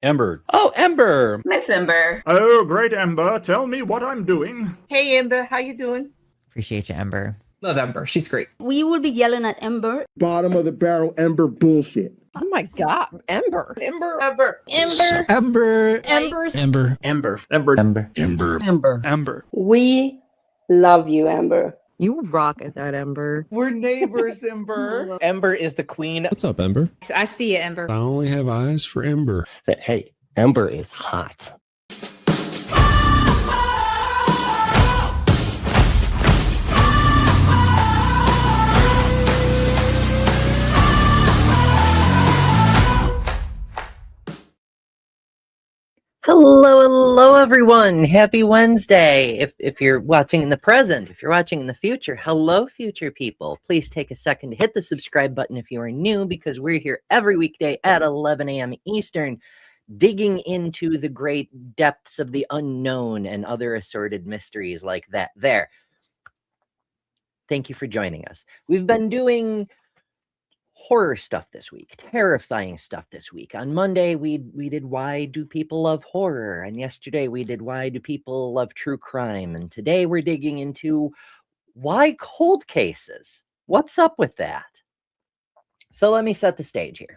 Ember. Oh, Ember. Miss Ember. Oh, great, Ember. Tell me what I'm doing. Hey, Ember, how you doing? Appreciate you, Ember. Love Ember. She's great. We will be yelling at Ember. Bottom of the barrel Ember bullshit. Oh my God, Ember. Ember. Ember. Ember. Ember. Embers. Ember. Ember. Ember. Ember. Ember. Ember. Ember. We love you, Ember. You rock at that, Ember. We're neighbors, Ember. Ember is the queen. What's up, Ember? I see you, Ember. I only have eyes for Ember. That, hey, Ember is hot. Hello, everyone. Happy Wednesday. If you're watching in the present, if you're watching in the future, hello, future people. Please take a second to hit the subscribe button if you are new, because we're here every weekday at 11 a.m. Eastern, digging into the great depths of the unknown and other assorted mysteries like that there. Thank you for joining us. We've been doing horror stuff this week, terrifying stuff this week. On Monday, we did Why Do People Love Horror? And yesterday we did Why Do People Love True Crime? And today we're digging into why cold cases? What's up with that? So let me set the stage here.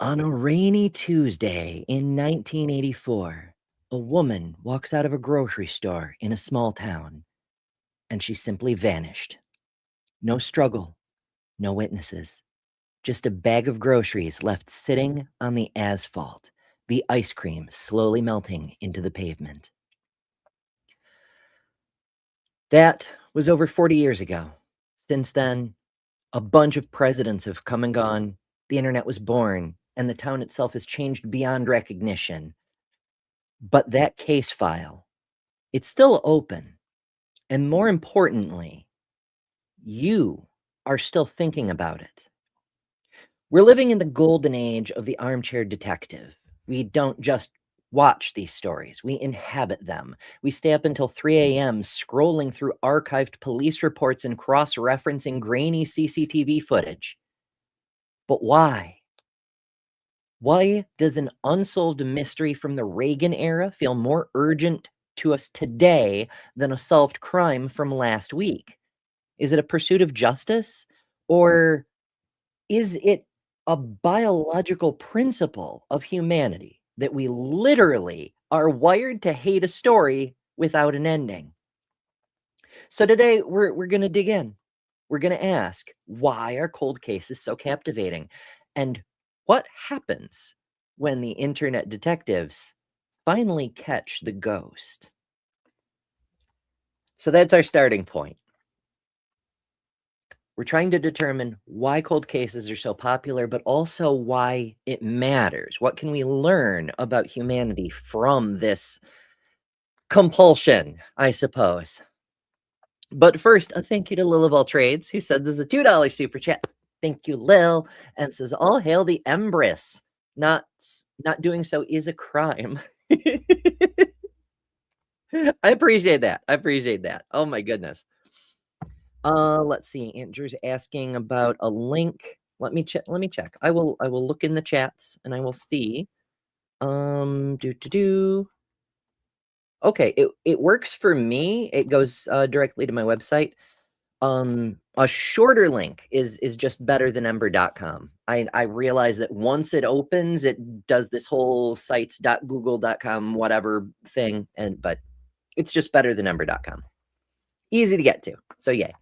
On a rainy Tuesday in 1984, a woman walks out of a grocery store in a small town, and she simply vanished. No struggle, no witnesses, just a bag of groceries left sitting on the asphalt, the ice cream slowly melting into the pavement. That was over 40 years ago. Since then, a bunch of presidents have come and gone, the internet was born, and the town itself has changed beyond recognition. But that case file, it's still open, and more importantly, you are still thinking about it. We're living in the golden age of the armchair detective. We don't just watch these stories, we inhabit them. We stay up until 3 a.m. scrolling through archived police reports and cross-referencing grainy CCTV footage. But why? Why does an unsolved mystery from the Reagan era feel more urgent to us today than a solved crime from last week? Is it a pursuit of justice, or is it a biological principle of humanity that we literally are wired to hate a story without an ending? So today we're going to dig in. We're going to ask, why are cold cases so captivating? And what happens when the internet detectives finally catch the ghost? So that's our starting point. We're trying to determine why cold cases are so popular, but also why it matters. What can we learn about humanity from this compulsion, I suppose? But first, a thank you to Lil of All Trades, who sends us a $2 super chat. Thank you, Lil, and says, all hail the Empress. Not doing so is a crime. I appreciate that. I appreciate that. Oh my goodness. Let's see. Andrew's asking about a link. Let me check. I will look in the chats and I will see. Okay, it works for me. It goes directly to my website. A shorter link is just better than ember.com. I realize that once it opens, it does this whole sites.google.com whatever thing, but it's just better than ember.com. Easy to get to. So yay.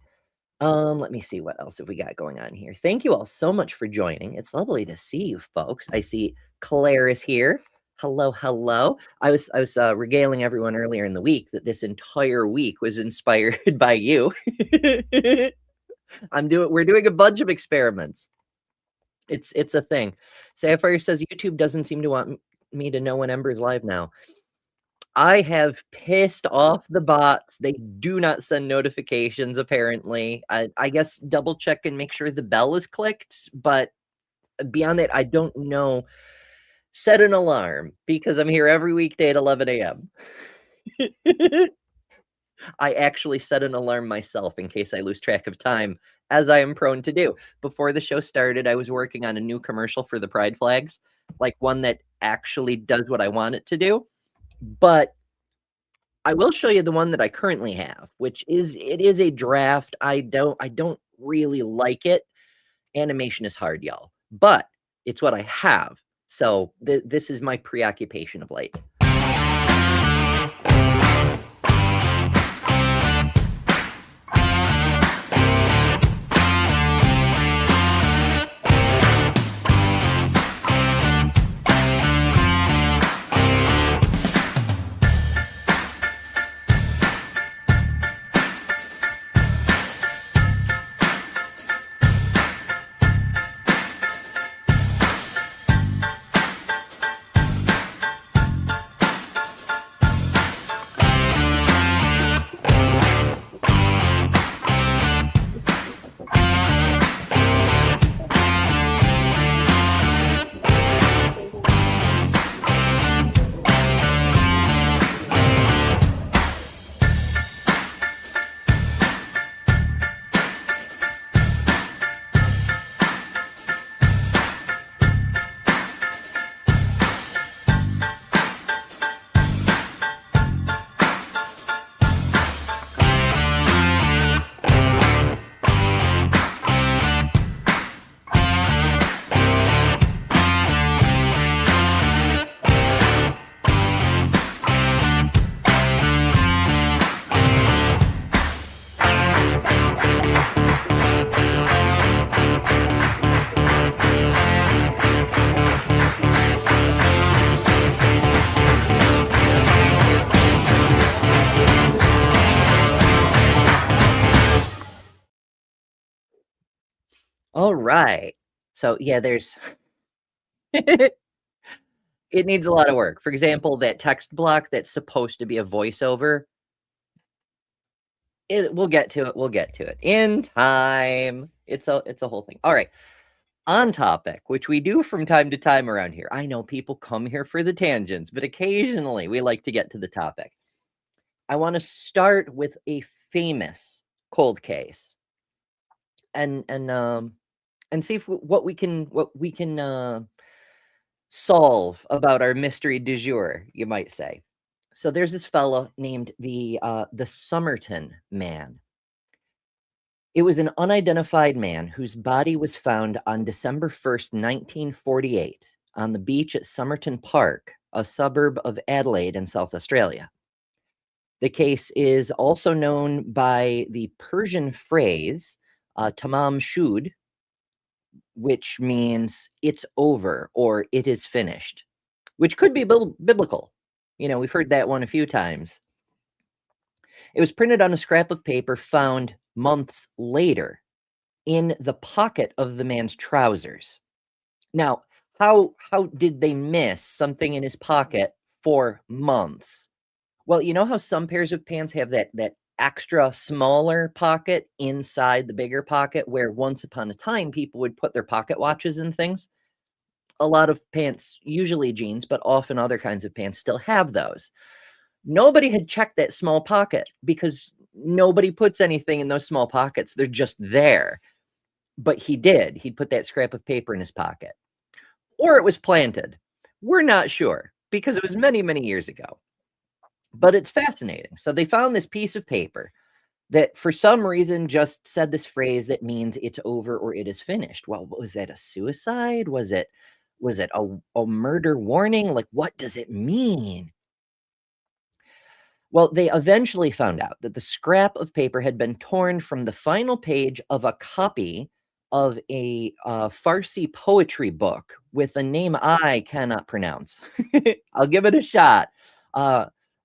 Let me see what else have we got going on here. Thank you all so much for joining. It's lovely to see you folks. I see Claire is here. Hello. I was regaling everyone earlier in the week that this entire week was inspired by you. We're doing a bunch of experiments. It's a thing. Sapphire says YouTube doesn't seem to want me to know when Ember is live now. I have pissed off the bots. They do not send notifications, apparently. I guess double check and make sure the bell is clicked, but beyond that, I don't know. Set an alarm, because I'm here every weekday at 11 a.m. I actually set an alarm myself in case I lose track of time, as I am prone to do. Before the show started, I was working on a new commercial for the pride flags, like one that actually does what I want it to do. But I will show you the one that I currently have, which is a draft. I don't really like it. Animation is hard, y'all, but it's what I have. So this is my preoccupation of late. All right. So yeah, there's it needs a lot of work. For example, that text block that's supposed to be a voiceover. We'll get to it. We'll get to it in time. It's a whole thing. All right. On topic, which we do from time to time around here. I know people come here for the tangents, but occasionally we like to get to the topic. I want to start with a famous cold case, and see what we can solve about our mystery du jour, you might say. So there's this fellow named the Somerton man. It was an unidentified man whose body was found on December 1st, 1948, on the beach at Somerton Park, a suburb of Adelaide in South Australia. The case is also known by the Persian phrase tamam shud, which means it's over or it is finished, which could be biblical. You know, we've heard that one a few times. It was printed on a scrap of paper found months later in the pocket of the man's trousers. Now, how did they miss something in his pocket for months? Well, you know how some pairs of pants have that extra smaller pocket inside the bigger pocket where once upon a time people would put their pocket watches and things? A lot of pants, usually jeans, but often other kinds of pants still have those. Nobody had checked that small pocket because nobody puts anything in those small pockets. They're just there. But he did. He'd put that scrap of paper in his pocket. Or it was planted. We're not sure because it was many, many years ago. But it's fascinating. So they found this piece of paper that for some reason just said this phrase that means it's over or it is finished. Well, was that a suicide? Was it a murder warning? Like, what does it mean? Well, they eventually found out that the scrap of paper had been torn from the final page of a copy of a Farsi poetry book with a name I cannot pronounce. I'll give it a shot.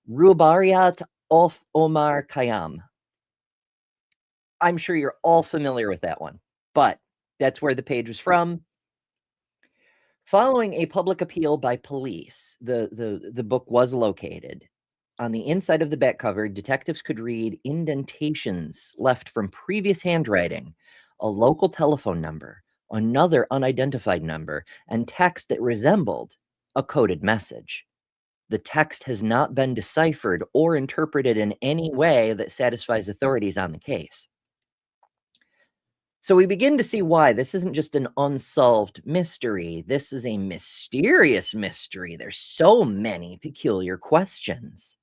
Rubaiyat of Omar Khayyam. I'm sure you're all familiar with that one, but that's where the page was from. Following a public appeal by police, the book was located. On the inside of the back cover, detectives could read indentations left from previous handwriting, a local telephone number, another unidentified number, and text that resembled a coded message. The text has not been deciphered or interpreted in any way that satisfies authorities on the case. So we begin to see why this isn't just an unsolved mystery. This is a mysterious mystery. There's so many peculiar questions.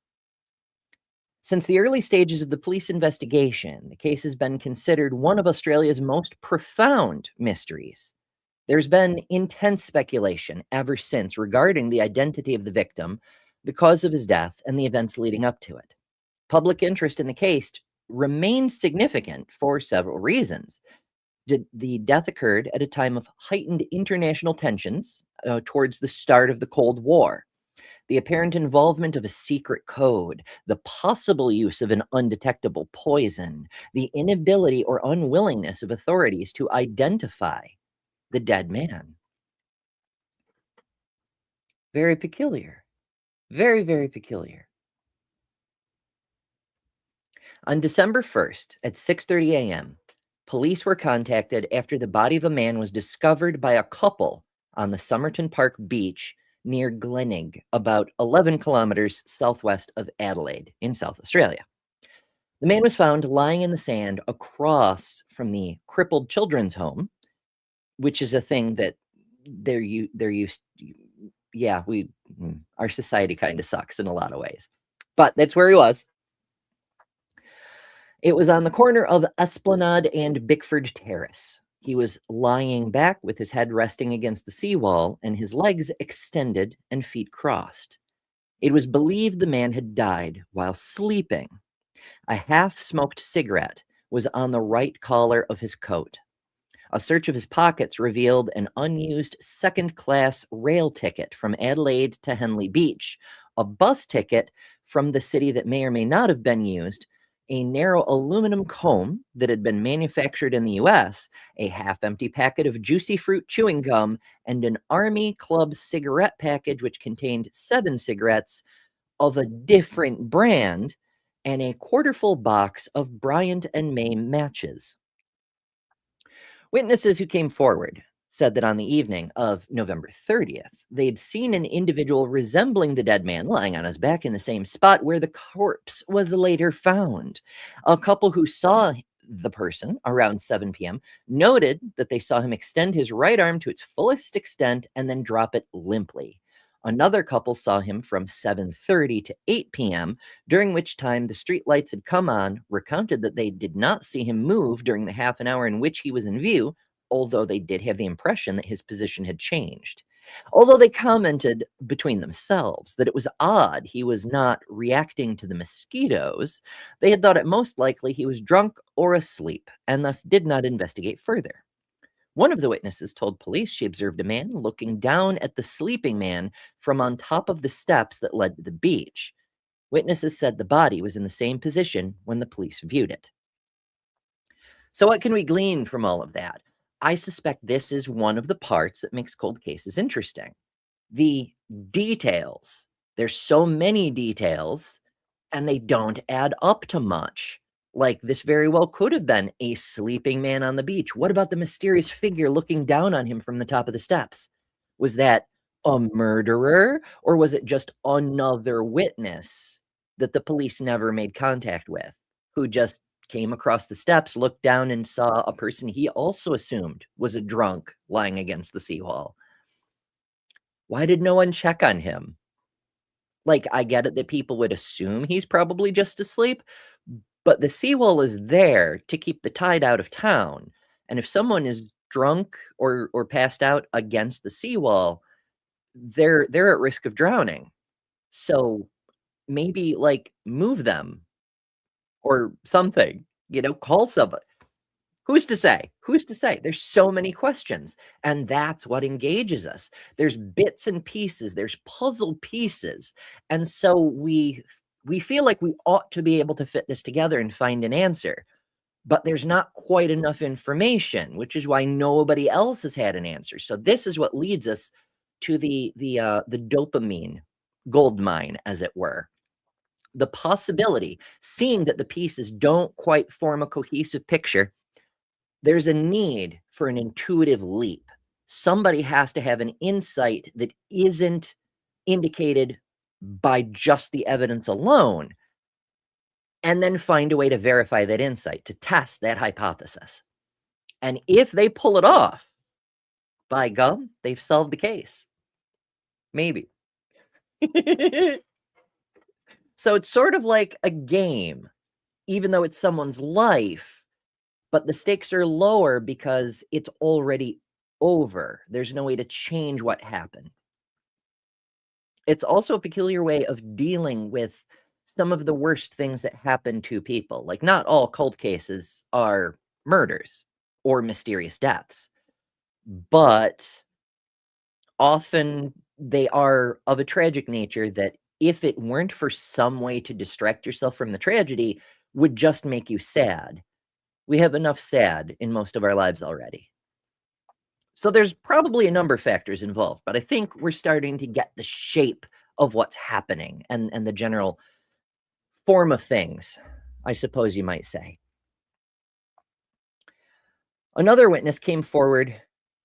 Since the early stages of the police investigation, the case has been considered one of Australia's most profound mysteries. There's been intense speculation ever since regarding the identity of the victim, the cause of his death, and the events leading up to it. Public interest in the case remains significant for several reasons. The death occurred at a time of heightened international tensions towards the start of the Cold War. The apparent involvement of a secret code, the possible use of an undetectable poison, the inability or unwillingness of authorities to identify the dead man. Very peculiar. Very, very peculiar. On December 1st at 6:30 a.m., police were contacted after the body of a man was discovered by a couple on the Somerton Park beach near Glenig, about 11 kilometers southwest of Adelaide in South Australia. The man was found lying in the sand across from the crippled children's home, which is a thing that they're used. Yeah, our society kind of sucks in a lot of ways, but that's where he was. It was on the corner of Esplanade and Bickford Terrace. He was lying back with his head resting against the seawall and his legs extended and feet crossed. It was believed the man had died while sleeping. A half-smoked cigarette was on the right collar of his coat. A search of his pockets revealed an unused second-class rail ticket from Adelaide to Henley Beach, a bus ticket from the city that may or may not have been used, a narrow aluminum comb that had been manufactured in the US, a half-empty packet of juicy fruit chewing gum, and an Army Club cigarette package which contained 7 cigarettes of a different brand, and a quarter-full box of Bryant and May matches. Witnesses who came forward said that on the evening of November 30th, they'd seen an individual resembling the dead man lying on his back in the same spot where the corpse was later found. A couple who saw the person around 7 p.m. noted that they saw him extend his right arm to its fullest extent and then drop it limply. Another couple saw him from 7:30 to 8 p.m., during which time the street lights had come on, recounted that they did not see him move during the half an hour in which he was in view, although they did have the impression that his position had changed. Although they commented between themselves that it was odd he was not reacting to the mosquitoes, they had thought it most likely he was drunk or asleep, and thus did not investigate further. One of the witnesses told police she observed a man looking down at the sleeping man from on top of the steps that led to the beach. Witnesses said the body was in the same position when the police viewed it. So what can we glean from all of that? I suspect this is one of the parts that makes cold cases interesting. The details. There's so many details, and they don't add up to much. Like, this very well could have been a sleeping man on the beach. What about the mysterious figure looking down on him from the top of the steps? Was that a murderer, or was it just another witness that the police never made contact with, who just came across the steps, looked down, and saw a person he also assumed was a drunk lying against the seawall? Why did no one check on him? Like, I get it that people would assume he's probably just asleep, but the seawall is there to keep the tide out of town. And if someone is drunk or passed out against the seawall, they're at risk of drowning. So maybe, like, move them or something, call somebody. Who's to say? Who's to say? There's so many questions, and that's what engages us. There's bits and pieces, there's puzzle pieces, and so we feel like we ought to be able to fit this together and find an answer, but there's not quite enough information, which is why nobody else has had an answer. So this is what leads us to the dopamine gold mine, as it were. The possibility, seeing that the pieces don't quite form a cohesive picture, there's a need for an intuitive leap. Somebody has to have an insight that isn't indicated by just the evidence alone, and then find a way to verify that insight, to test that hypothesis. And if they pull it off, by gum, they've solved the case. Maybe. So it's sort of like a game, even though it's someone's life, but the stakes are lower because it's already over. There's no way to change what happened. It's also a peculiar way of dealing with some of the worst things that happen to people. Like, not all cold cases are murders or mysterious deaths, but often they are of a tragic nature that, if it weren't for some way to distract yourself from the tragedy, would just make you sad. We have enough sad in most of our lives already. So there's probably a number of factors involved, but I think we're starting to get the shape of what's happening and the general form of things, I suppose you might say. Another witness came forward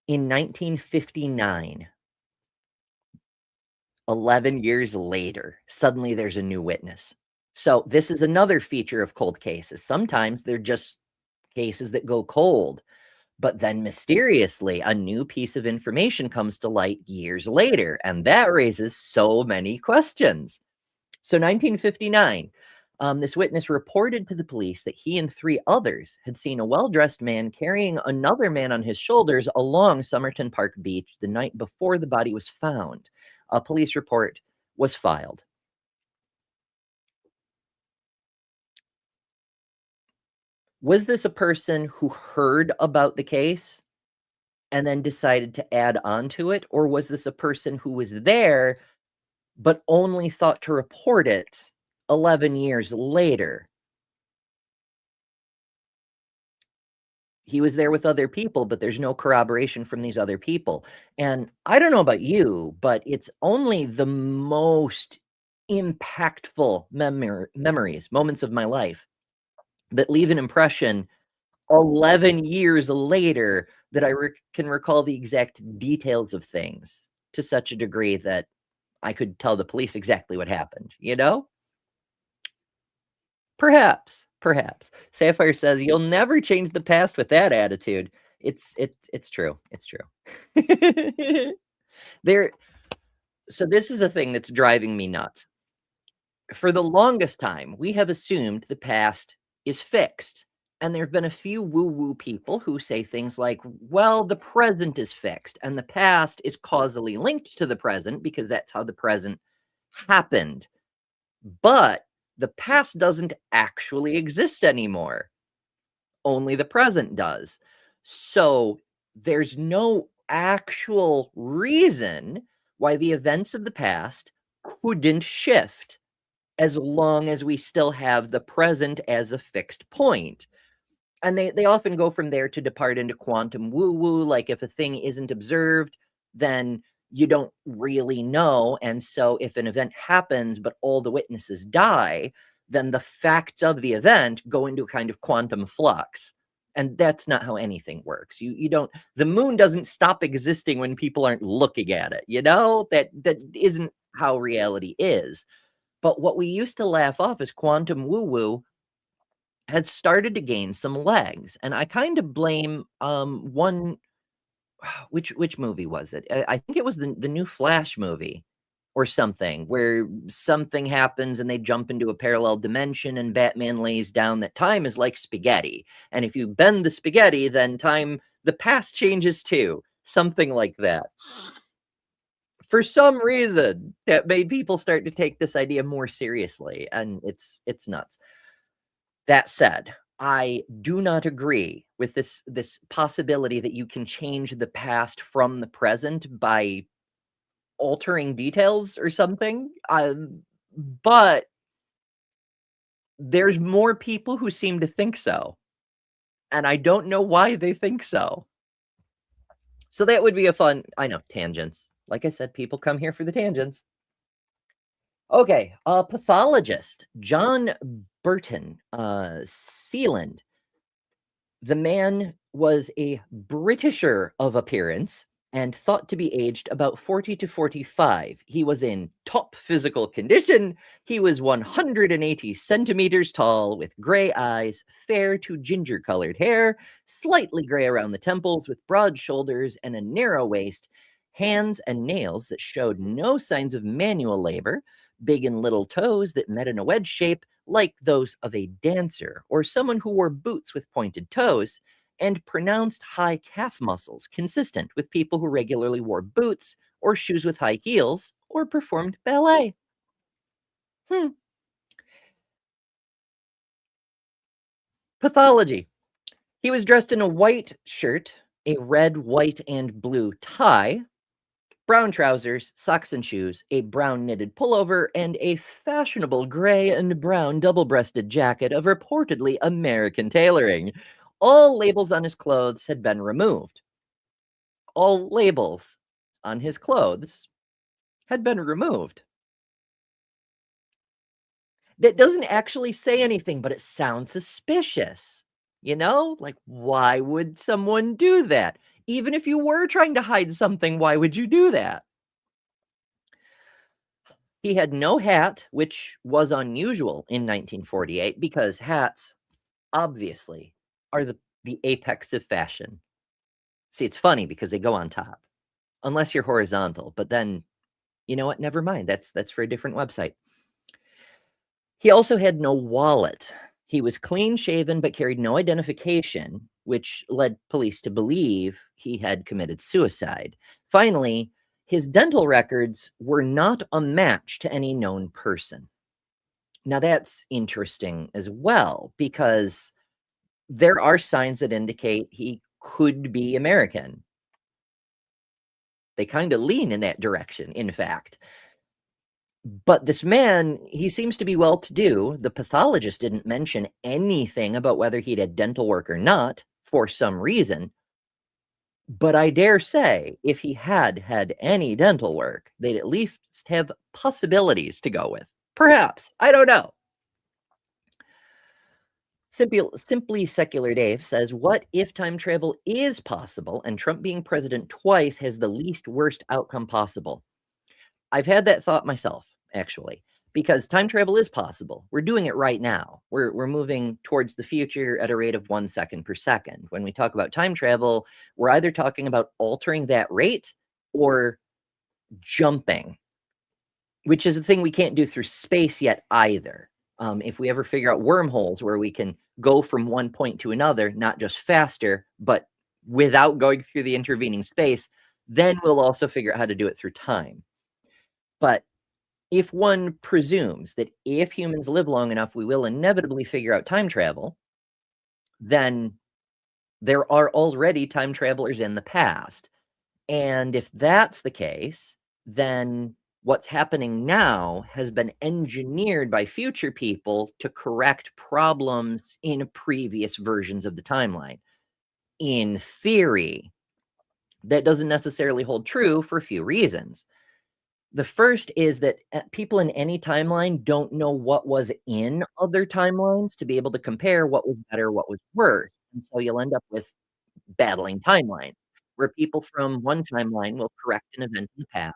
in 1959. 11 years later, suddenly there's a new witness. So this is another feature of cold cases. Sometimes they're just cases that go cold, but then mysteriously a new piece of information comes to light years later, and that raises so many questions. So 1959, this witness reported to the police that he and 3 others had seen a well-dressed man carrying another man on his shoulders along Somerton Park Beach the night before the body was found. A police report was filed. Was this a person who heard about the case and then decided to add on to it? Or was this a person who was there but only thought to report it 11 years later? He was there with other people, but there's no corroboration from these other people. And I don't know about you, but it's only the most impactful memories, moments of my life, that leave an impression 11 years later that I can recall the exact details of things to such a degree that I could tell the police exactly what happened, you know? Perhaps. Sapphire says, "You'll never change the past with that attitude." It's true. It's true. So this is a thing that's driving me nuts. For the longest time, we have assumed the past is fixed. And there have been a few woo-woo people who say things like, well, the present is fixed and the past is causally linked to the present because that's how the present happened. But the past doesn't actually exist anymore. Only the present does. So there's no actual reason why the events of the past couldn't shift as long as we still have the present as a fixed point. And they often go from there to depart into quantum woo-woo, like if a thing isn't observed, then you don't really know. And so if an event happens, but all the witnesses die, then the facts of the event go into a kind of quantum flux. And that's not how anything works. You don't, the moon doesn't stop existing when people aren't looking at it, you know? That isn't how reality is. But what we used to laugh off as quantum woo-woo had started to gain some legs. And I kind of blame one, which movie was it? I think it was the new Flash movie or something, where something happens and they jump into a parallel dimension and Batman lays down that time is like spaghetti. And if you bend the spaghetti, then time, the past changes too. Something like that. For some reason, that made people start to take this idea more seriously, and it's nuts. That said, I do not agree with this possibility that you can change the past from the present by altering details or something. But there's more people who seem to think so, and I don't know why they think so. So that would be a fun, I know, tangents. Like I said, people come here for the tangents. Okay, pathologist John Burton, Sealand. The man was a Britisher of appearance, and thought to be aged about 40 to 45. He was in top physical condition. He was 180 centimeters tall, with gray eyes, fair to ginger colored hair, slightly gray around the temples, with broad shoulders and a narrow waist, hands and nails that showed no signs of manual labor, big and little toes that met in a wedge shape like those of a dancer or someone who wore boots with pointed toes, and pronounced high calf muscles consistent with people who regularly wore boots or shoes with high heels or performed ballet. Pathology. He was dressed in a white shirt, a red, white, and blue tie, brown trousers, socks and shoes, a brown knitted pullover, and a fashionable gray and brown double-breasted jacket of reportedly American tailoring. All labels on his clothes had been removed. All labels on his clothes had been removed. That doesn't actually say anything, but it sounds suspicious. You know, like, why would someone do that? Even if you were trying to hide something, why would you do that? He had no hat, which was unusual in 1948 because hats, obviously, are the apex of fashion. See, it's funny because they go on top, unless you're horizontal. But then, you know what? Never mind. That's for a different website. He also had no wallet. He was clean shaven but carried no identification, which led police to believe he had committed suicide. Finally, his dental records were not a match to any known person. Now, that's interesting as well, because there are signs that indicate he could be American. They kind of lean in that direction, in fact. But this man, he seems to be well-to-do. The pathologist didn't mention anything about whether he'd had dental work or not, for some reason. But I dare say, if he had had any dental work, they'd at least have possibilities to go with. Perhaps. I don't know. Simply Secular Dave says, what if time travel is possible and Trump being president twice has the least worst outcome possible? I've had that thought myself, actually, because time travel is possible. We're doing it right now. We're moving towards the future at a rate of 1 second per second. When we talk about time travel, we're either talking about altering that rate or jumping, which is a thing we can't do through space yet either. If we ever figure out wormholes where we can go from one point to another, not just faster, but without going through the intervening space, then we'll also figure out how to do it through time. But if one presumes that if humans live long enough, we will inevitably figure out time travel, then there are already time travelers in the past. And if that's the case, then what's happening now has been engineered by future people to correct problems in previous versions of the timeline. In theory, that doesn't necessarily hold true for a few reasons. The first is that people in any timeline don't know what was in other timelines to be able to compare what was better, what was worse. And so you'll end up with battling timelines, where people from one timeline will correct an event in the past,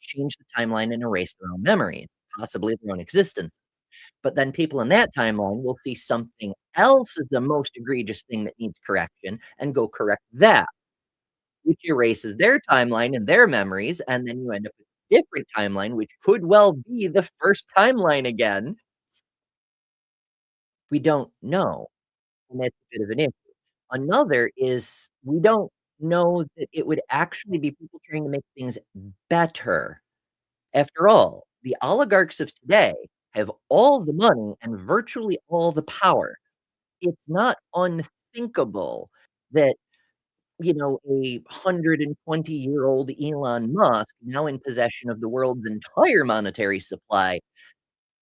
change the timeline, and erase their own memories, possibly their own existence. But then people in that timeline will see something else as the most egregious thing that needs correction and go correct that, which erases their timeline and their memories, and then you end up with a different timeline, which could well be the first timeline again. We don't know, and that's a bit of an issue. Another is we don't know that it would actually be people trying to make things better. After all, the oligarchs of today have all the money and virtually all the power. It's not unthinkable that, you know, a 120-year-old Elon Musk, now in possession of the world's entire monetary supply,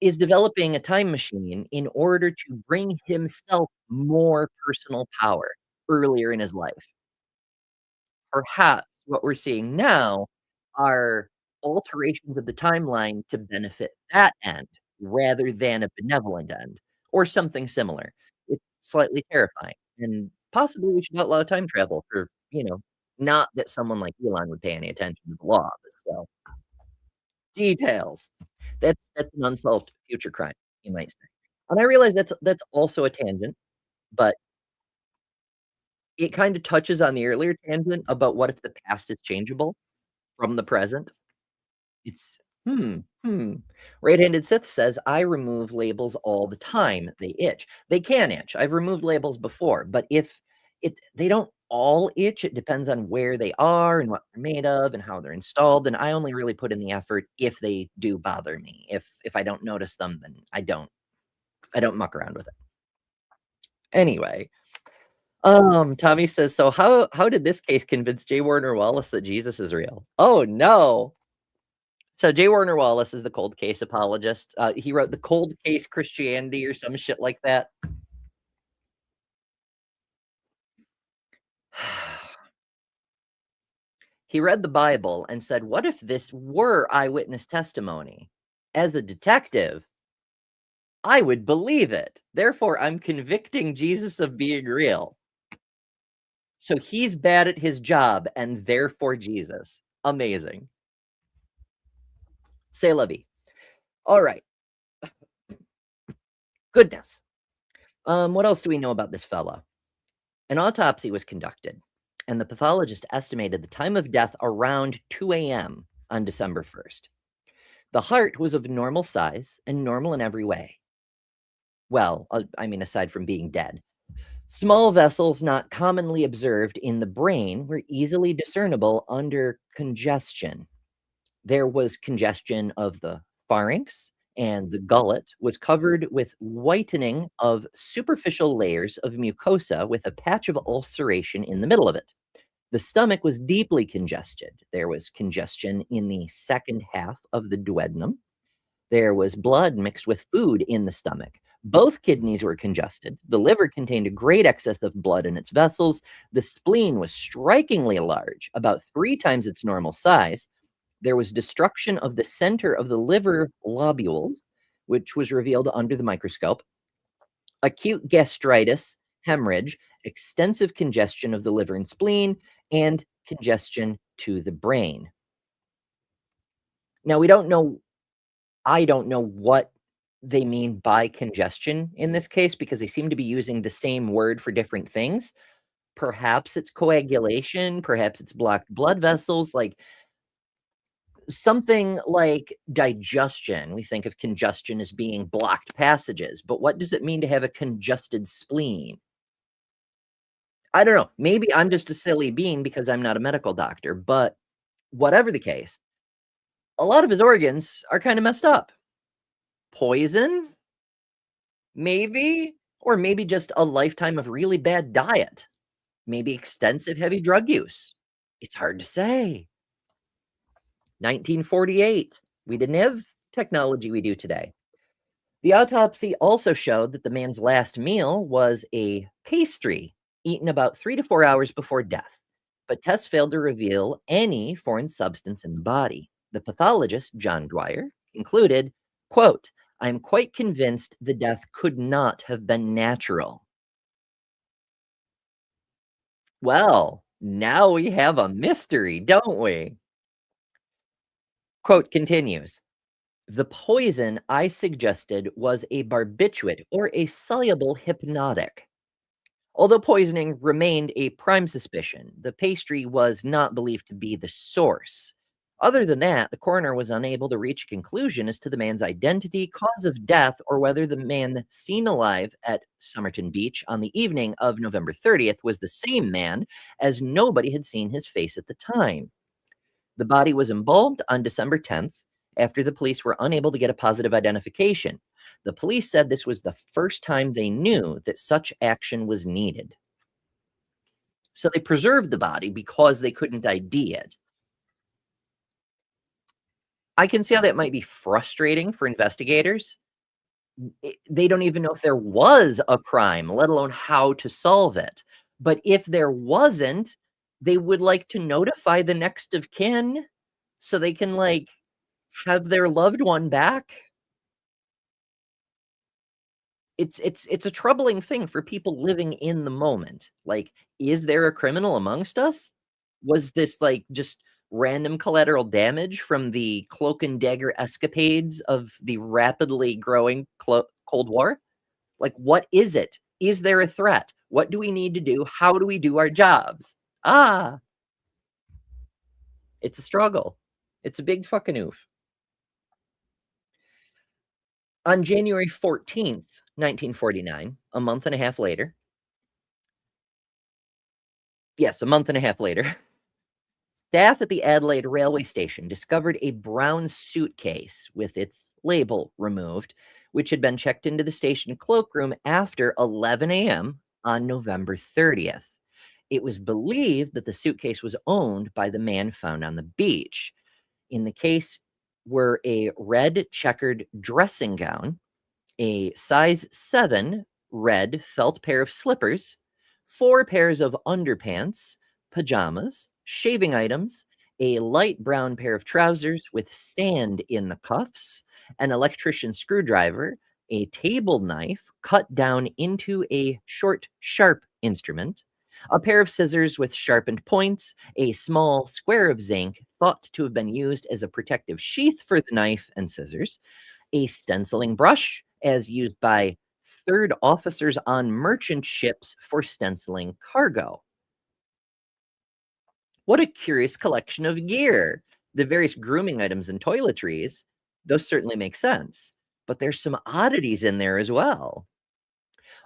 is developing a time machine in order to bring himself more personal power earlier in his life. Perhaps what we're seeing now are alterations of the timeline to benefit that end rather than a benevolent end or something similar. It's slightly terrifying, and possibly we should outlaw time travel for, you know, Not that someone like Elon would pay any attention to the law, but still. Details. That's an unsolved future crime, you might say. And I realize that's also a tangent, but it kind of touches on the earlier tangent about what if the past is changeable from the present. It's Right-handed Sith says, I remove labels all the time. They itch. They can itch. I've removed labels before, but if they don't all itch, it depends on where they are and what they're made of and how they're installed. And I only really put in the effort if they do bother me. If I don't notice them, then I don't muck around with it. Anyway, Tommy says, so how did this case convince J. Warner Wallace that Jesus is real? Oh no. So J. Warner Wallace is the cold case apologist. He wrote The Cold Case Christianity or some shit like that. He read the Bible and said, what if this were eyewitness testimony? As a detective, I would believe it. Therefore, I'm convicting Jesus of being real. So he's bad at his job, and therefore Jesus. Amazing. C'est la vie. All right. Goodness. What else do we know about this fella? An autopsy was conducted, and the pathologist estimated the time of death around 2 a.m. on December 1st. The heart was of normal size and normal in every way. Well, I mean, aside from being dead. Small vessels not commonly observed in the brain were easily discernible under congestion. There was congestion of the pharynx, and the gullet was covered with whitening of superficial layers of mucosa with a patch of ulceration in the middle of it. The stomach was deeply congested. There was congestion in the second half of the duodenum. There was blood mixed with food in the stomach. Both kidneys were congested. The liver contained a great excess of blood in its vessels. The spleen was strikingly large, about 3 times its normal size. There was destruction of the center of the liver lobules, which was revealed under the microscope. Acute gastritis, hemorrhage, extensive congestion of the liver and spleen, and congestion to the brain. Now, I don't know what they mean by congestion in this case, because they seem to be using the same word for different things. Perhaps it's coagulation, perhaps it's blocked blood vessels, like something like digestion. We think of congestion as being blocked passages, but what does it mean to have a congested spleen? I don't know. Maybe I'm just a silly being because I'm not a medical doctor, but whatever the case, a lot of his organs are kind of messed up. Poison? Maybe? Or maybe just a lifetime of really bad diet. Maybe extensive heavy drug use. It's hard to say. 1948. We didn't have technology we do today. The autopsy also showed that the man's last meal was a pastry eaten about 3 to 4 hours before death, but tests failed to reveal any foreign substance in the body. The pathologist, John Dwyer, concluded, quote, I'm quite convinced the death could not have been natural. Well, now we have a mystery, don't we? Quote continues, the poison I suggested was a barbiturate or a soluble hypnotic. Although poisoning remained a prime suspicion, the pastry was not believed to be the source. Other than that, the coroner was unable to reach a conclusion as to the man's identity, cause of death, or whether the man seen alive at Somerton Beach on the evening of November 30th was the same man, as nobody had seen his face at the time. The body was embalmed on December 10th after the police were unable to get a positive identification. The police said this was the first time they knew that such action was needed. So they preserved the body because they couldn't ID it. I can see how that might be frustrating for investigators. They don't even know if there was a crime, let alone how to solve it. But if there wasn't, they would like to notify the next of kin so they can, like, have their loved one back. It's a troubling thing for people living in the moment. Like, is there a criminal amongst us? Was this like just random collateral damage from the cloak and dagger escapades of the rapidly growing Cold War? Like, what is it? Is there a threat? What do we need to do? How do we do our jobs? It's a struggle. It's a big fucking oof. On January 14th, 1949, a month and a half later, yes, a month and a half later, staff at the Adelaide railway station discovered a brown suitcase with its label removed, which had been checked into the station cloakroom after 11 a.m. on November 30th. It was believed that the suitcase was owned by the man found on the beach. In the case were a red checkered dressing gown, a size 7 red felt pair of slippers, 4 pairs of underpants, pajamas, shaving items, a light brown pair of trousers with sand in the cuffs, an electrician screwdriver, a table knife cut down into a short, sharp instrument, a pair of scissors with sharpened points, a small square of zinc thought to have been used as a protective sheath for the knife and scissors, a stenciling brush as used by third officers on merchant ships for stenciling cargo. What a curious collection of gear. The various grooming items and toiletries, those certainly make sense, but there's some oddities in there as well.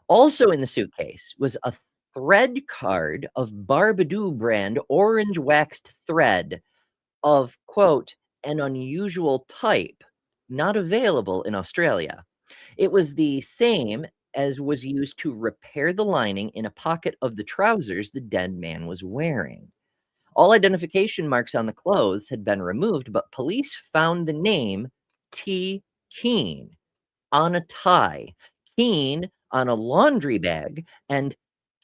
Also in the suitcase was a thread card of Barbadoo brand orange waxed thread of, quote, an unusual type, not available in Australia. It was the same as was used to repair the lining in a pocket of the trousers the dead man was wearing. All identification marks on the clothes had been removed, but police found the name T. Keene on a tie, Keene on a laundry bag, and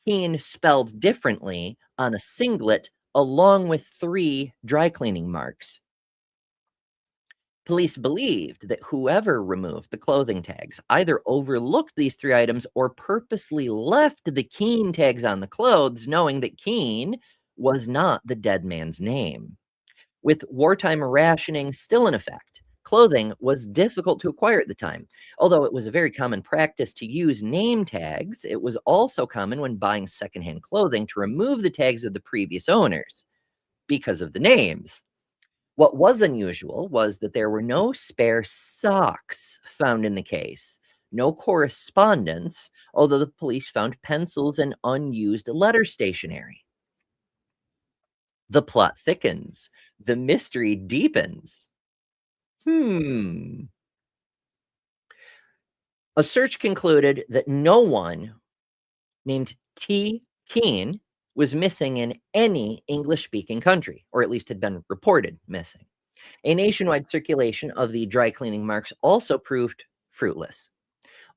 Keene spelled differently on a singlet, along with 3 dry cleaning marks. Police believed that whoever removed the clothing tags either overlooked these 3 items or purposely left the Keene tags on the clothes, knowing that Keene was not the dead man's name. With wartime rationing still in effect, clothing was difficult to acquire at the time. Although it was a very common practice to use name tags, it was also common when buying secondhand clothing to remove the tags of the previous owners because of the names. What was unusual was that there were no spare socks found in the case, no correspondence, although the police found pencils and unused letter stationery. The plot thickens. The mystery deepens. A search concluded that no one named T. Keene was missing in any English-speaking country, or at least had been reported missing. A nationwide circulation of the dry cleaning marks also proved fruitless.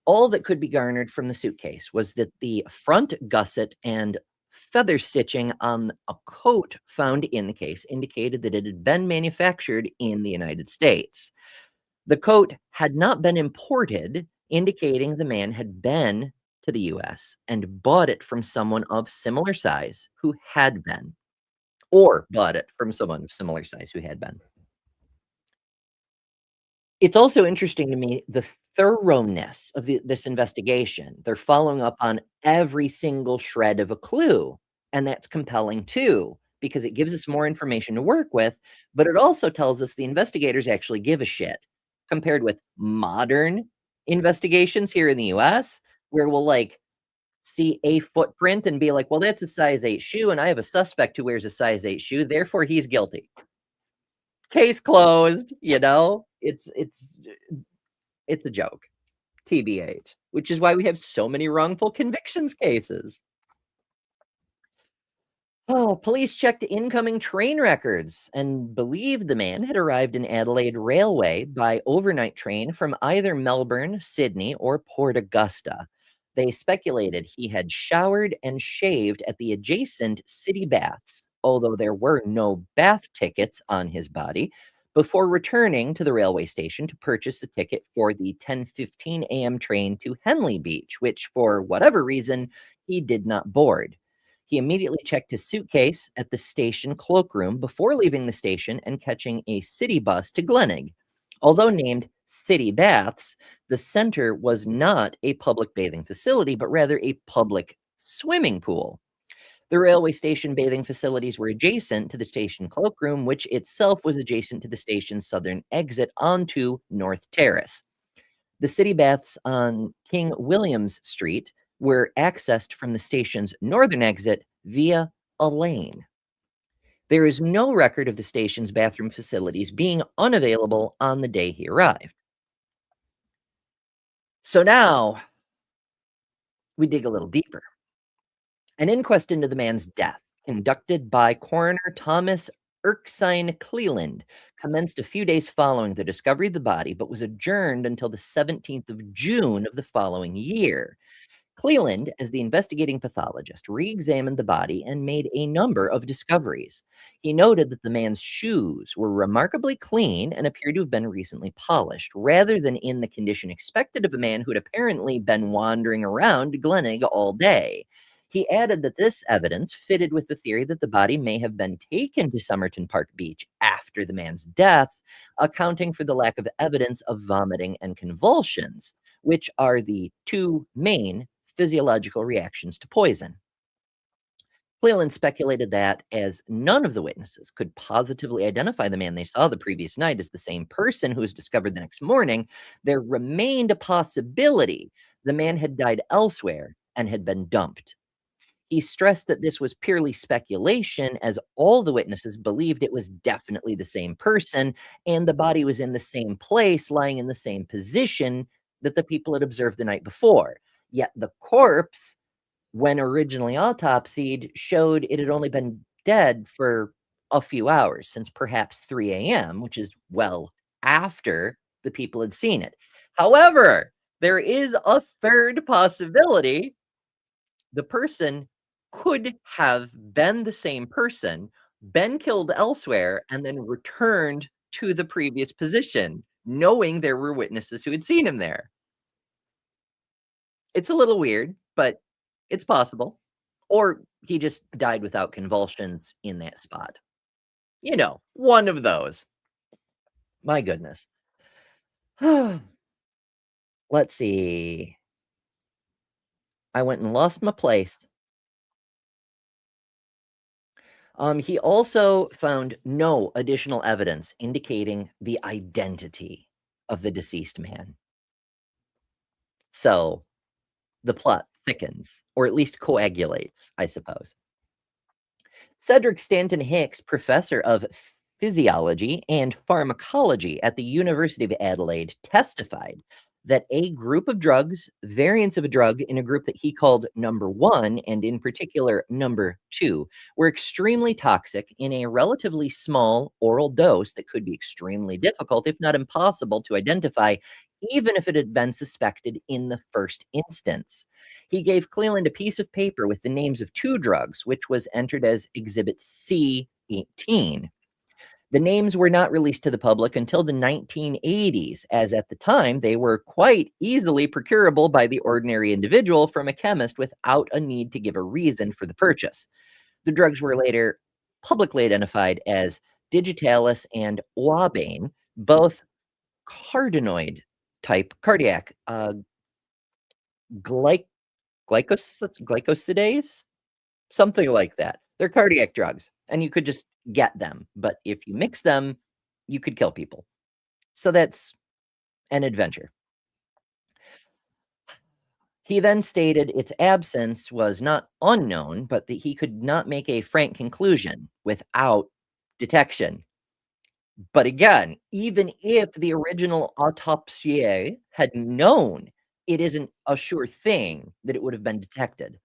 All that could be garnered from the suitcase was that the front gusset and feather stitching on a coat found in the case indicated that it had been manufactured in the United States. The coat had not been imported, indicating the man had been to the US and bought it from someone of similar size who had been, or bought it from someone of similar size who had been. It's also interesting to me the thoroughness of this investigation. They're following up on every single shred of a clue, and that's compelling too, because it gives us more information to work with, but it also tells us the investigators actually give a shit, compared with modern investigations here in the US, where we'll like see a footprint and be like, well, that's a size 8 shoe, and I have a suspect who wears a size 8 shoe, therefore he's guilty. Case closed, you know? It's a joke. TBH, which is why we have so many wrongful convictions cases. Oh, police checked incoming train records and believed the man had arrived in Adelaide Railway by overnight train from either Melbourne, Sydney, or Port Augusta. They speculated he had showered and shaved at the adjacent city baths, although there were no bath tickets on his body, before returning to the railway station to purchase the ticket for the 10:15 a.m. train to Henley Beach, which, for whatever reason, he did not board. He immediately checked his suitcase at the station cloakroom before leaving the station and catching a city bus to Glenig. Although named City Baths, the center was not a public bathing facility, but rather a public swimming pool. The railway station bathing facilities were adjacent to the station cloakroom, which itself was adjacent to the station's southern exit onto North Terrace. The city baths on King William's Street were accessed from the station's northern exit via a lane. There is no record of the station's bathroom facilities being unavailable on the day he arrived. So now we dig a little deeper. An inquest into the man's death, conducted by coroner Thomas Erskine Cleland, commenced a few days following the discovery of the body, but was adjourned until the 17th of June of the following year. Cleland, as the investigating pathologist, re-examined the body and made a number of discoveries. He noted that the man's shoes were remarkably clean and appeared to have been recently polished, rather than in the condition expected of a man who had apparently been wandering around Glenig all day. He added that this evidence fitted with the theory that the body may have been taken to Somerton Park Beach after the man's death, accounting for the lack of evidence of vomiting and convulsions, which are the two main physiological reactions to poison. Cleland speculated that, as none of the witnesses could positively identify the man they saw the previous night as the same person who was discovered the next morning, there remained a possibility the man had died elsewhere and had been dumped. He stressed that this was purely speculation, as all the witnesses believed it was definitely the same person, and the body was in the same place, lying in the same position that the people had observed the night before. Yet the corpse, when originally autopsied, showed it had only been dead for a few hours, since perhaps 3 a.m., which is well after the people had seen it. However, there is a third possibility. The person could have been the same person, been killed elsewhere, and then returned to the previous position, knowing there were witnesses who had seen him there. It's a little weird, but it's possible. Or he just died without convulsions in that spot. You know, one of those. My goodness. Let's see. I went and lost my place. He also found no additional evidence indicating the identity of the deceased man. So the plot thickens, or at least coagulates, I suppose. Cedric Stanton Hicks, professor of physiology and pharmacology at the University of Adelaide, testified that a group of drugs, variants of a drug in a group that he called number 1, and in particular number 2, were extremely toxic in a relatively small oral dose that could be extremely difficult, if not impossible, to identify, even if it had been suspected in the first instance. He gave Cleland a piece of paper with the names of 2 drugs, which was entered as Exhibit C18. The names were not released to the public until the 1980s, as at the time they were quite easily procurable by the ordinary individual from a chemist without a need to give a reason for the purchase. The drugs were later publicly identified as Digitalis and Wabane, both cardinoid type cardiac glycosidase, something like that. They're cardiac drugs, and you could just get them, but if you mix them, you could kill people. So that's an adventure. He then stated its absence was not unknown, but that he could not make a frank conclusion without detection. But again, even if the original autopsier had known, it isn't a sure thing that it would have been detected.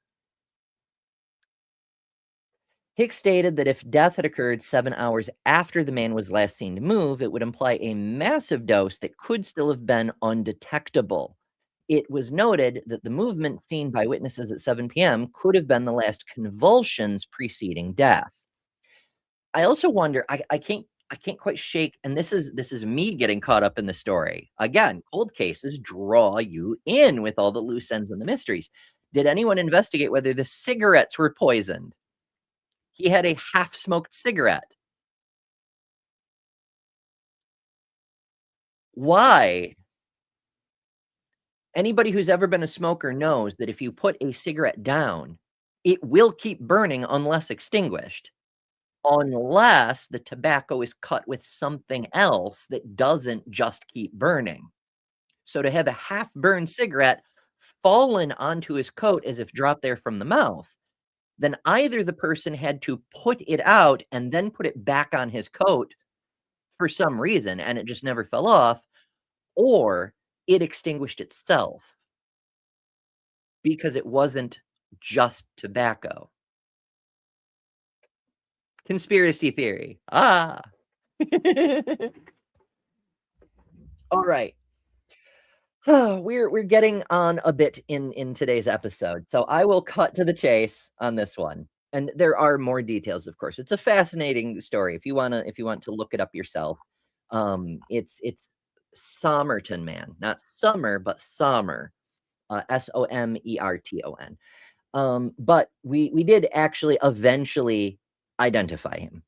Hicks stated that if death had occurred 7 hours after the man was last seen to move, it would imply a massive dose that could still have been undetectable. It was noted that the movement seen by witnesses at 7 p.m. could have been the last convulsions preceding death. I also wonder, I can't quite shake, and this is me getting caught up in the story. Again, cold cases draw you in with all the loose ends and the mysteries. Did anyone investigate whether the cigarettes were poisoned? He had a half-smoked cigarette. Why? Anybody who's ever been a smoker knows that if you put a cigarette down, it will keep burning unless extinguished, unless the tobacco is cut with something else that doesn't just keep burning. So to have a half-burned cigarette fallen onto his coat as if dropped there from the mouth, then either the person had to put it out and then put it back on his coat for some reason, and it just never fell off, or it extinguished itself because it wasn't just tobacco. Conspiracy theory. Ah. All right. We're getting on a bit in today's episode, so I will cut to the chase on this one. And there are more details, of course. It's a fascinating story. If you want to look it up yourself, it's Somerton Man, not Summer, but Somer, Somerton. But we did actually eventually identify him.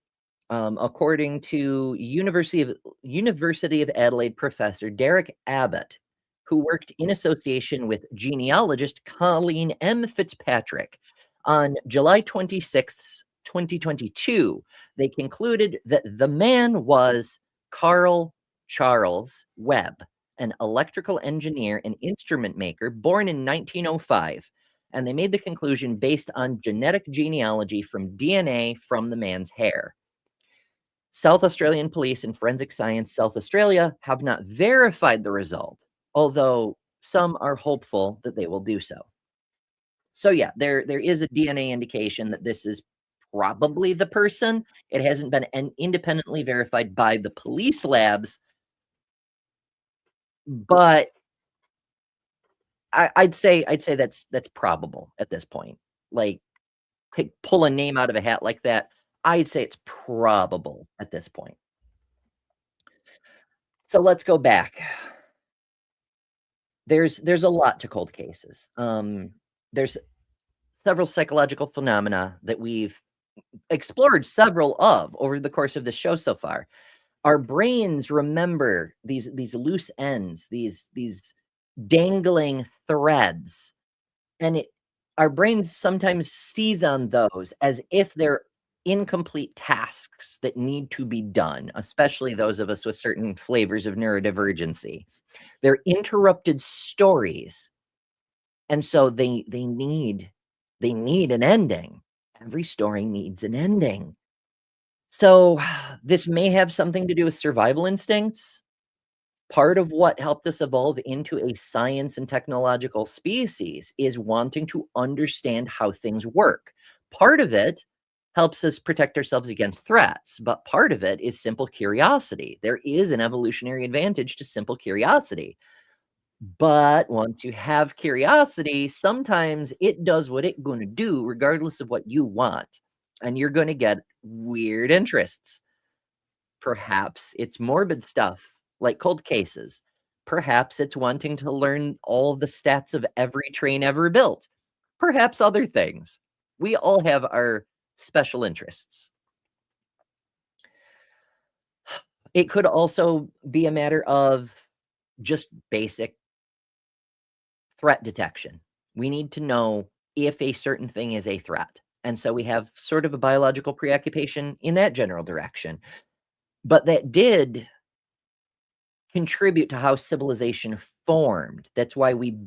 According to University of Adelaide professor Derek Abbott, who worked in association with genealogist Colleen M. Fitzpatrick, on July 26th, 2022, they concluded that the man was Carl Charles Webb, an electrical engineer and instrument maker born in 1905. And they made the conclusion based on genetic genealogy from DNA from the man's hair. South Australian Police and Forensic Science South Australia have not verified the result, although some are hopeful that they will do so. So yeah, there is a DNA indication that this is probably the person. It hasn't been independently verified by the police labs, but I'd say that's probable at this point. Like, pull a name out of a hat like that, I'd say it's probable at this point. So let's go back. There's a lot to cold cases. There's several psychological phenomena that we've explored several of over the course of the show so far. Our brains remember these loose ends, these dangling threads, and our brains sometimes seize on those as if they're incomplete tasks that need to be done, especially those of us with certain flavors of neurodivergency. They're interrupted stories, and so they need an ending. Every story needs an ending. So this may have something to do with survival instincts. Part of what helped us evolve into a science and technological species is wanting to understand how things work. Part of it helps us protect ourselves against threats, but part of it is simple curiosity. There is an evolutionary advantage to simple curiosity. But once you have curiosity, sometimes it does what it's going to do, regardless of what you want. And you're going to get weird interests. Perhaps it's morbid stuff, like cold cases. Perhaps it's wanting to learn all the stats of every train ever built. Perhaps other things. We all have our special interests. It could also be a matter of just basic threat detection. We need to know if a certain thing is a threat. And so we have sort of a biological preoccupation in that general direction. But that did contribute to how civilization formed. That's why we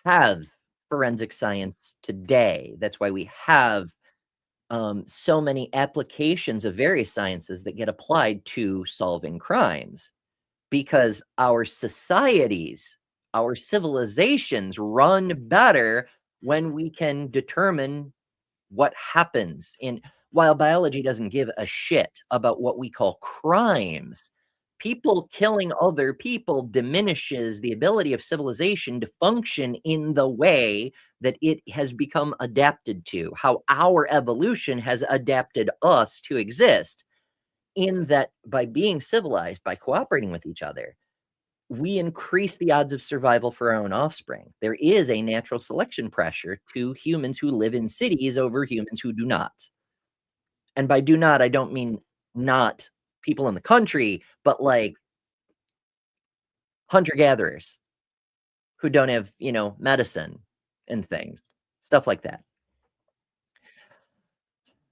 have forensic science today. That's why we have so many applications of various sciences that get applied to solving crimes. Because our societies, our civilizations run better when we can determine what happens. While biology doesn't give a shit about what we call crimes, people killing other people diminishes the ability of civilization to function in the way that it has become adapted to, how our evolution has adapted us to exist. In that, by being civilized, by cooperating with each other, we increase the odds of survival for our own offspring. There is a natural selection pressure to humans who live in cities over humans who do not. And by do not, I don't mean not people in the country, but like hunter-gatherers who don't have, medicine and things, stuff like that.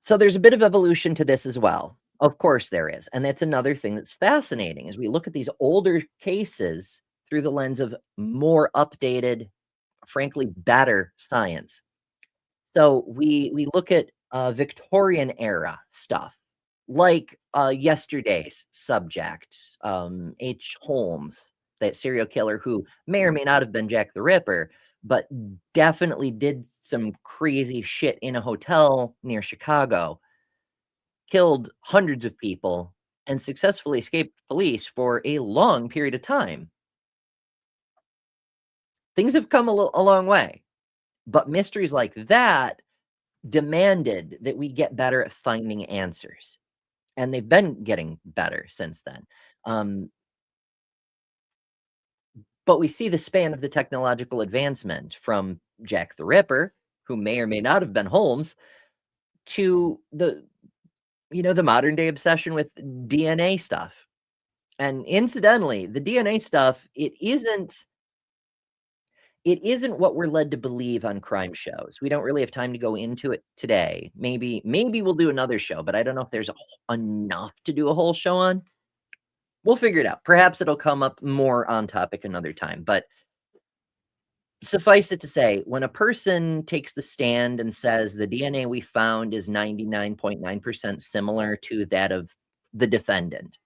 So there's a bit of evolution to this as well. Of course there is. And that's another thing that's fascinating as we look at these older cases through the lens of more updated, frankly, better science. So we look at Victorian era stuff, like yesterday's subject, H. Holmes, that serial killer who may or may not have been Jack the Ripper, but definitely did some crazy shit in a hotel near Chicago, killed hundreds of people, and successfully escaped police for a long period of time. Things have come a long way, but mysteries like that demanded that we get better at finding answers. And they've been getting better since then. But we see the span of the technological advancement from Jack the Ripper, who may or may not have been Holmes, to the modern day obsession with DNA stuff. And incidentally, the DNA stuff, it isn't what we're led to believe on crime shows. We don't really have time to go into it today. Maybe we'll do another show, but I don't know if there's enough to do a whole show on. We'll figure it out. Perhaps it'll come up more on topic another time. But suffice it to say, when a person takes the stand and says the DNA we found is 99.9% similar to that of the defendant,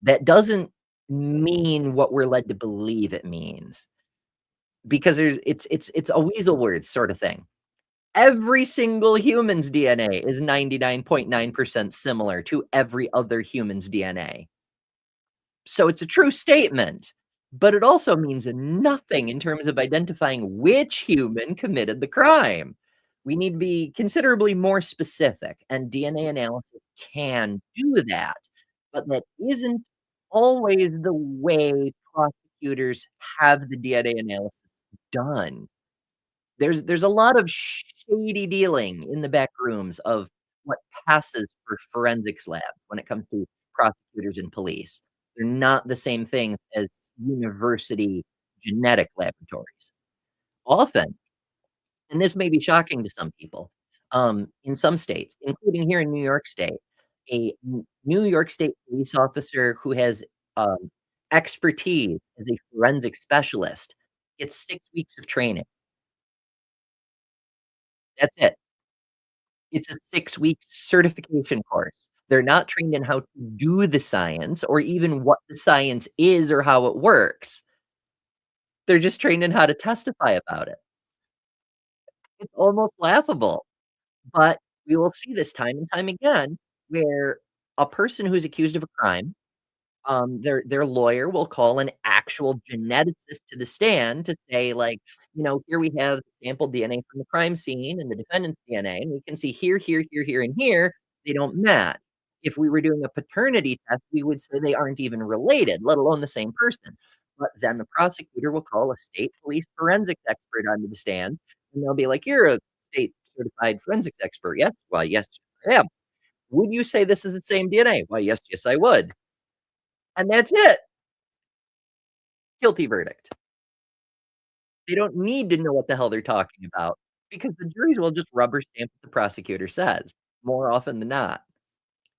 that doesn't mean what we're led to believe it means. Because it's a weasel word sort of thing. Every single human's DNA is 99.9% similar to every other human's DNA. So it's a true statement, but it also means nothing in terms of identifying which human committed the crime. We need to be considerably more specific, and DNA analysis can do that, but that isn't always the way prosecutors have the DNA analysis done. There's a lot of shady dealing in the back rooms of what passes for forensics labs when it comes to prosecutors and police. They're not the same things as university genetic laboratories. Often, and this may be shocking to some people, in some states, including here in New York State, a New York State police officer who has expertise as a forensic specialist gets 6 weeks of training. That's it. It's a 6-week certification course. They're not trained in how to do the science or even what the science is or how it works. They're just trained in how to testify about it. It's almost laughable, but we will see this time and time again where a person who's accused of a crime, their lawyer will call an actual geneticist to the stand to say, like, here we have sample DNA from the crime scene and the defendant's DNA, and we can see here, and here, they don't match. If we were doing a paternity test, we would say they aren't even related, let alone the same person. But then the prosecutor will call a state police forensics expert onto the stand, and they'll be like, "You're a state certified forensics expert, yes?" "Well, yes, I am." "Would you say this is the same DNA?" "Well, yes, I would." And that's it. Guilty verdict. They don't need to know what the hell they're talking about because the juries will just rubber stamp what the prosecutor says more often than not.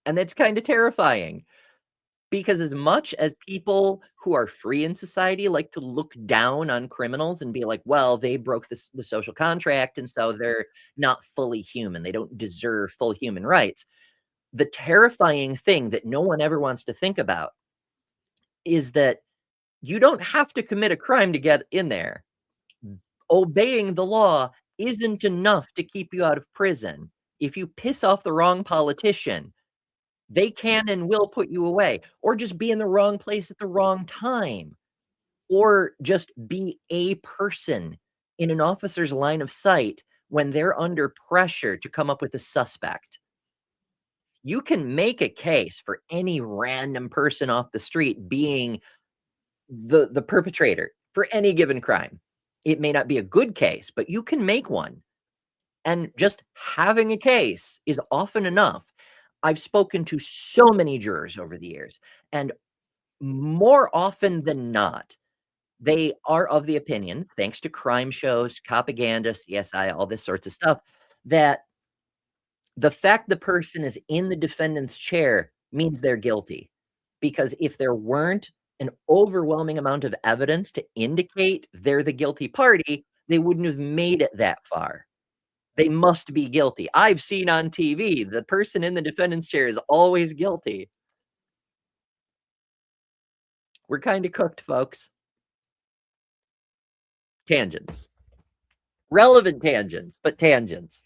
And that's kind of terrifying because as much as people who are free in society like to look down on criminals and be like, well, they broke the social contract and so they're not fully human. They don't deserve full human rights. The terrifying thing that no one ever wants to think about is that you don't have to commit a crime to get in there. Obeying the law isn't enough to keep you out of prison. If you piss off the wrong politician, they can and will put you away, or just be in the wrong place at the wrong time, or just be a person in an officer's line of sight when they're under pressure to come up with a suspect. You can make a case for any random person off the street being the perpetrator for any given crime. It may not be a good case, but you can make one. And just having a case is often enough. I've spoken to so many jurors over the years, and more often than not, they are of the opinion, thanks to crime shows, propaganda, CSI, all this sorts of stuff, that the fact the person is in the defendant's chair means they're guilty. Because if there weren't an overwhelming amount of evidence to indicate they're the guilty party, they wouldn't have made it that far. They must be guilty. I've seen on TV, the person in the defendant's chair is always guilty. We're kind of cooked, folks. Tangents. Relevant tangents, but tangents.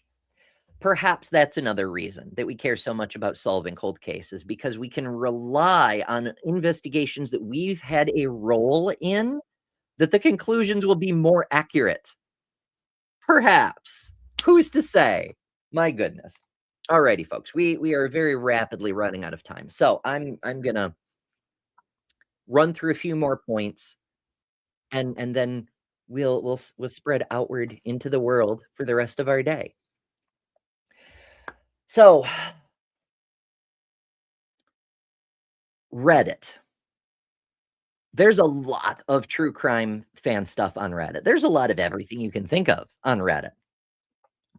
Perhaps that's another reason that we care so much about solving cold cases, because we can rely on investigations that we've had a role in, that the conclusions will be more accurate. Perhaps. Who's to say? My goodness. Alrighty, folks. We are very rapidly running out of time. So I'm gonna run through a few more points, and then we'll spread outward into the world for the rest of our day. So, Reddit. There's a lot of true crime fan stuff on Reddit. There's a lot of everything you can think of on Reddit.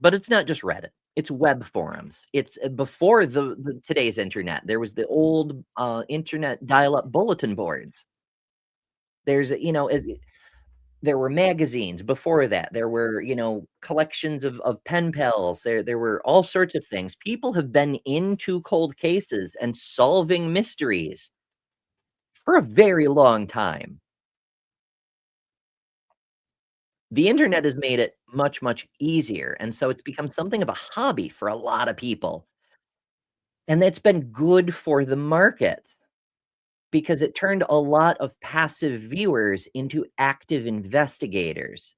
But it's not just Reddit. It's web forums. It's before the today's internet. There was the old internet dial-up bulletin boards. There's, there were magazines before that. There were, collections of pen pals. There were all sorts of things. People have been into cold cases and solving mysteries for a very long time. The internet has made it much, much easier. And so it's become something of a hobby for a lot of people. And that's been good for the market, because it turned a lot of passive viewers into active investigators.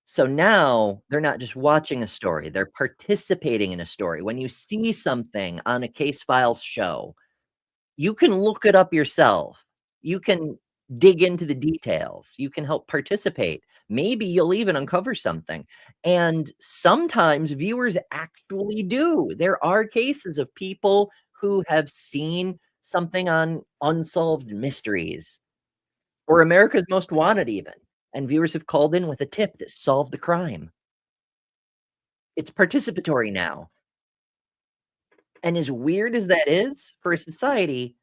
So now they're not just watching a story, they're participating in a story. When you see something on a Case Files show, you can look it up yourself. You can dig into the details. You can help participate. Maybe you'll even uncover something. And sometimes viewers actually do. There are cases of people who have seen something on Unsolved Mysteries or America's Most Wanted even, and viewers have called in with a tip that solved the crime. It's participatory now. And as weird as that is for a society,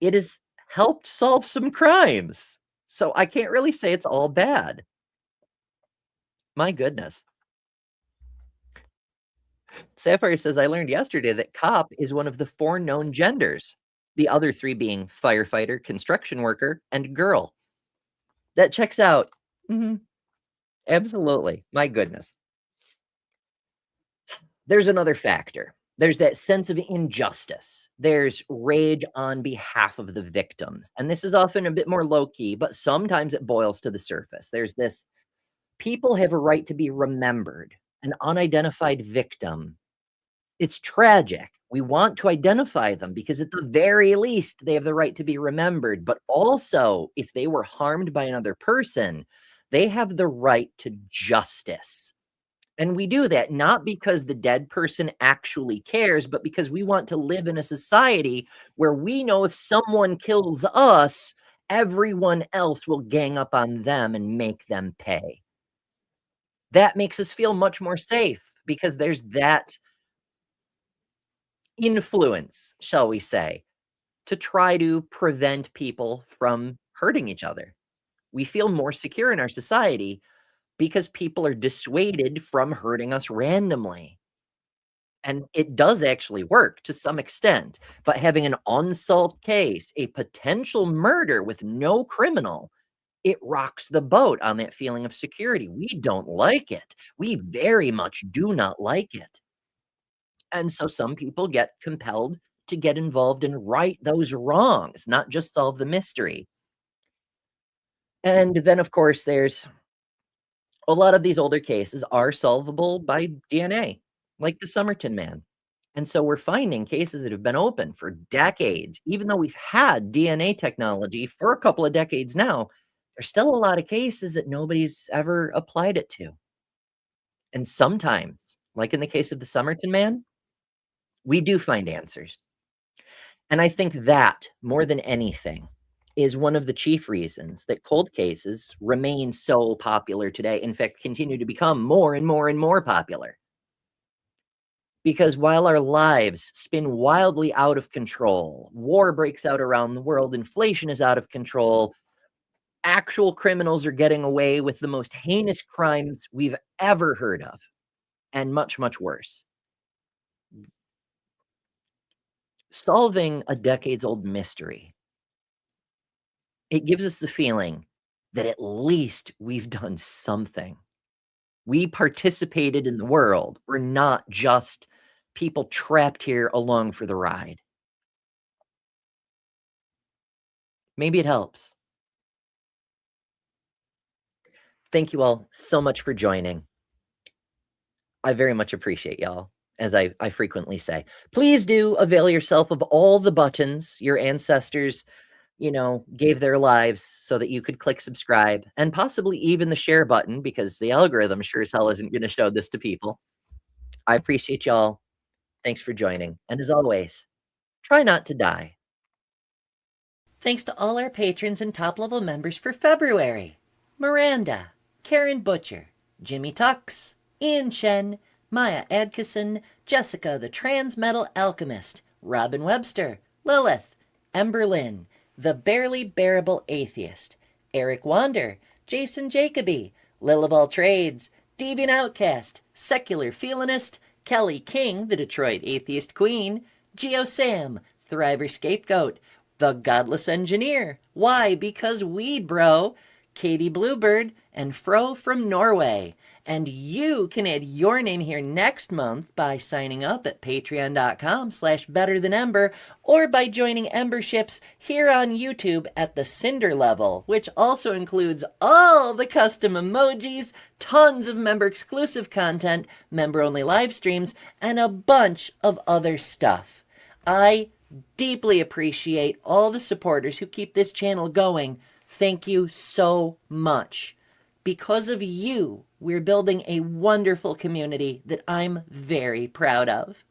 it has helped solve some crimes. So I can't really say it's all bad. My goodness. Sapphire says, I learned yesterday that cop is one of the 4 known genders, the other 3 being firefighter, construction worker, and girl. That checks out. Absolutely. My goodness. There's another factor. There's that sense of injustice. There's rage on behalf of the victims. And this is often a bit more low-key, but sometimes it boils to the surface. There's this, people have a right to be remembered. An unidentified victim. It's tragic. We want to identify them because at the very least, they have the right to be remembered. But also, if they were harmed by another person, they have the right to justice. And we do that not because the dead person actually cares, but because we want to live in a society where we know if someone kills us, everyone else will gang up on them and make them pay. That makes us feel much more safe because there's that influence, shall we say, to try to prevent people from hurting each other. We feel more secure in our society because people are dissuaded from hurting us randomly. And it does actually work to some extent, but having an unsolved case, a potential murder with no criminal, it rocks the boat on that feeling of security. We don't like it. We very much do not like it. And so some people get compelled to get involved and right those wrongs, not just solve the mystery. And then, of course, there's a lot of these older cases are solvable by DNA, like the Somerton man. And so we're finding cases that have been open for decades, even though we've had DNA technology for a couple of decades now, there's still a lot of cases that nobody's ever applied it to. And sometimes, like in the case of the Somerton man, we do find answers. And I think that, more than anything, is one of the chief reasons that cold cases remain so popular today. In fact, continue to become more and more and more popular. Because while our lives spin wildly out of control, war breaks out around the world, inflation is out of control, actual criminals are getting away with the most heinous crimes we've ever heard of, and much, much worse. Solving a decades-old mystery, it gives us the feeling that at least we've done something. We participated in the world. We're not just people trapped here along for the ride. Maybe it helps. Thank you all so much for joining. I very much appreciate y'all, as I frequently say. Please do avail yourself of all the buttons your ancestors, gave their lives so that you could click subscribe, and possibly even the share button, because the algorithm sure as hell isn't going to show this to people. I appreciate y'all. Thanks for joining. And as always, try not to die. Thanks to all our patrons and top-level members for February. Miranda, Karen Butcher, Jimmy Tux, Ian Chen, Maya Adkison, Jessica the Trans Metal Alchemist, Robin Webster, Lilith, Ember Lynn, The Barely Bearable Atheist, Eric Wander, Jason Jacoby, Liliball Trades, Deviant Outcast, Secular Feelinist, Kelly King, the Detroit Atheist Queen, Geo Sam, Thriver Scapegoat, The Godless Engineer, Why? Because Weed Bro, Katie Bluebird, and Fro from Norway. And you can add your name here next month by signing up at patreon.com/betterthanember or by joining Emberships here on YouTube at the Cinder level, which also includes all the custom emojis, tons of member-exclusive content, member-only live streams, and a bunch of other stuff. I deeply appreciate all the supporters who keep this channel going. Thank you so much. Because of you, we're building a wonderful community that I'm very proud of.